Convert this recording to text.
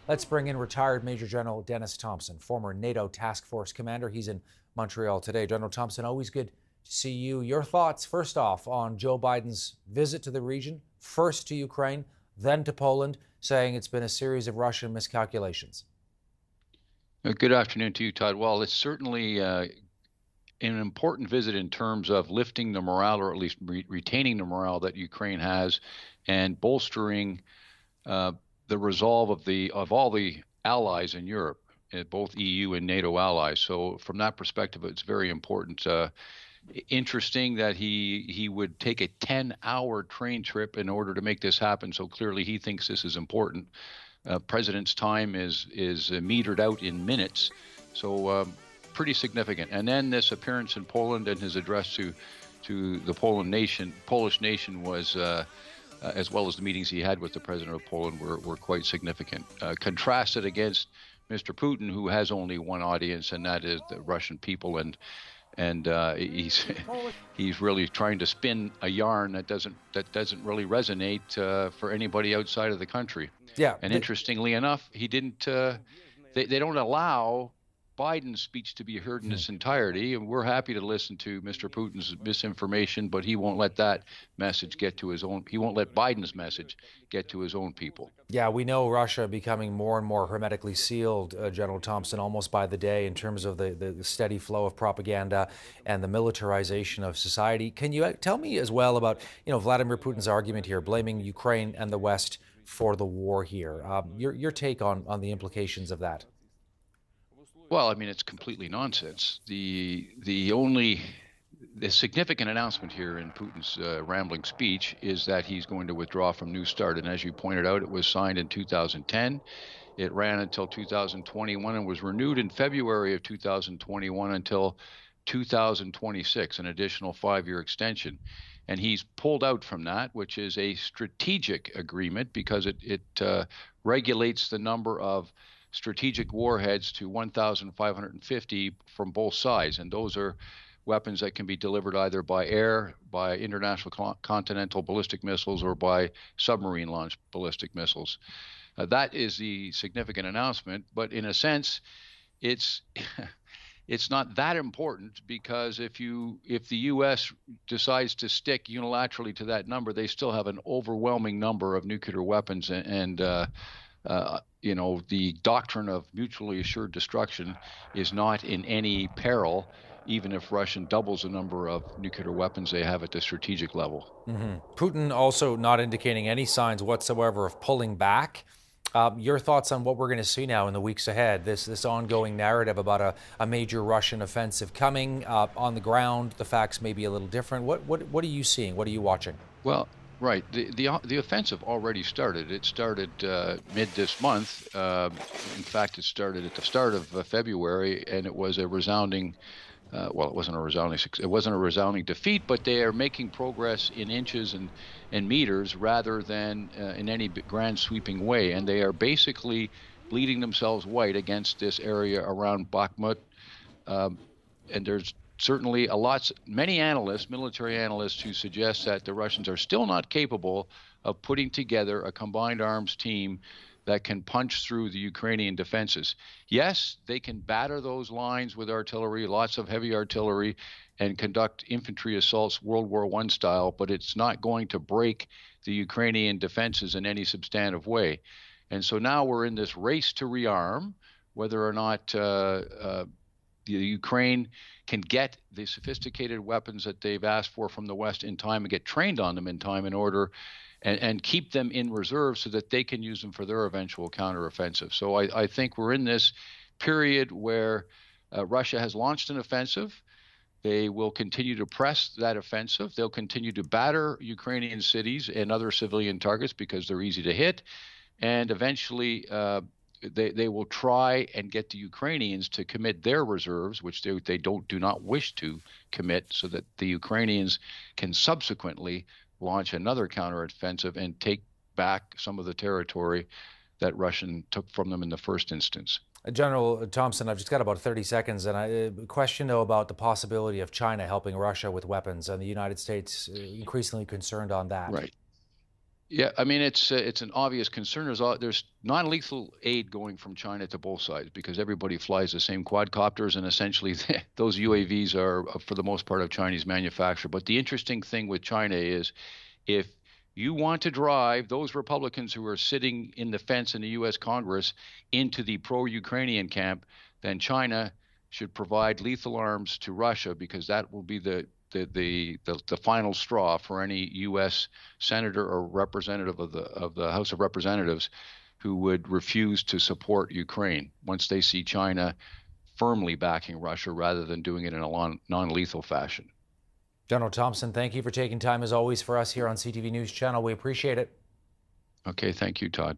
Let's bring in retired Major General Dennis Thompson, former NATO task force commander. He's in Montreal today. General Thompson, always good to see you. Your thoughts, first off, on Joe Biden's visit to the region, first to Ukraine, then to Poland, saying it's been a series of Russian miscalculations. Good afternoon to you, Todd. Well, it's certainly an important visit in terms of lifting the morale, or at least retaining the morale that Ukraine has, and bolstering the resolve of all the allies in Europe, both EU and NATO allies. So from that perspective, it's very important. Interesting that he would take a 10-hour train trip in order to make this happen. So clearly he thinks this is important. President's time is metered out in minutes, so pretty significant. And then this appearance in Poland and his address to the Polish nation was, as well as the meetings he had with the president of Poland, were quite significant. Contrasted against Mr. Putin, who has only one audience, and that is the Russian people, and he's really trying to spin a yarn that doesn't really resonate for anybody outside of the country. Yeah. And interestingly enough, he didn't. They don't allow Biden's speech to be heard in its entirety, and we're happy to listen to Mr. Putin's misinformation, but he won't let that message get to his own. He won't let Biden's message get to his own people. Yeah, we know Russia becoming more and more hermetically sealed, General Thompson, almost by the day in terms of the steady flow of propaganda and the militarization of society. Can you tell me as well about, Vladimir Putin's argument here, blaming Ukraine and the West for the war here? Your take on the implications of that? Well, I mean, it's completely nonsense. The significant announcement here in Putin's rambling speech is that he's going to withdraw from New START. And as you pointed out, it was signed in 2010. It ran until 2021 and was renewed in February of 2021 until 2026, an additional 5-year extension. And he's pulled out from that, which is a strategic agreement because it regulates the number of strategic warheads to 1,550 from both sides. And those are weapons that can be delivered either by air, by international continental ballistic missiles, or by submarine launched ballistic missiles. That is the significant announcement. But in a sense, it's not that important, because if the U.S. decides to stick unilaterally to that number, they still have an overwhelming number of nuclear weapons, and the doctrine of mutually assured destruction is not in any peril, even if Russia doubles the number of nuclear weapons they have at the strategic level. Putin also not indicating any signs whatsoever of pulling back. Your thoughts on what we're going to see now in the weeks ahead, this ongoing narrative about a major Russian offensive coming on the ground. The facts may be a little different. What are you seeing? What are you watching? Well, right. The offensive already started. It started mid this month. In fact, it started at the start of February, and it was a resounding. It wasn't a resounding defeat, but they are making progress in inches and meters rather than in any grand sweeping way. And they are basically bleeding themselves white against this area around Bakhmut. And there's certainly many analysts, military analysts, who suggest that the Russians are still not capable of putting together a combined arms team that can punch through the Ukrainian defenses. Yes, they can batter those lines with artillery, lots of heavy artillery, and conduct infantry assaults World War I style, but it's not going to break the Ukrainian defenses in any substantive way. And so now we're in this race to rearm, whether or not the Ukraine can get the sophisticated weapons that they've asked for from the West in time and get trained on them in time in order and keep them in reserve so that they can use them for their eventual counteroffensive. So I think we're in this period where Russia has launched an offensive. They will continue to press that offensive. They'll continue to batter Ukrainian cities and other civilian targets because they're easy to hit. And eventually they will try and get the Ukrainians to commit their reserves, which they do not wish to commit, so that the Ukrainians can subsequently launch another counteroffensive and take back some of the territory that Russia took from them in the first instance. General Thompson, I've just got about 30 seconds, and a question, though, about the possibility of China helping Russia with weapons, and the United States increasingly concerned on that. Right. Yeah, I mean it's an obvious concern. There's non-lethal aid going from China to both sides because everybody flies the same quadcopters, and essentially those UAVs are for the most part of Chinese manufacture. But the interesting thing with China is if you want to drive those Republicans who are sitting in the fence in the U.S. Congress into the pro-Ukrainian camp, then China should provide lethal arms to Russia because that will be the final straw for any U.S. senator or representative of the House of Representatives who would refuse to support Ukraine once they see China firmly backing Russia rather than doing it in a non-lethal fashion. General Thompson, thank you for taking time as always for us here on CTV News Channel. We appreciate it. Okay, thank you, Todd.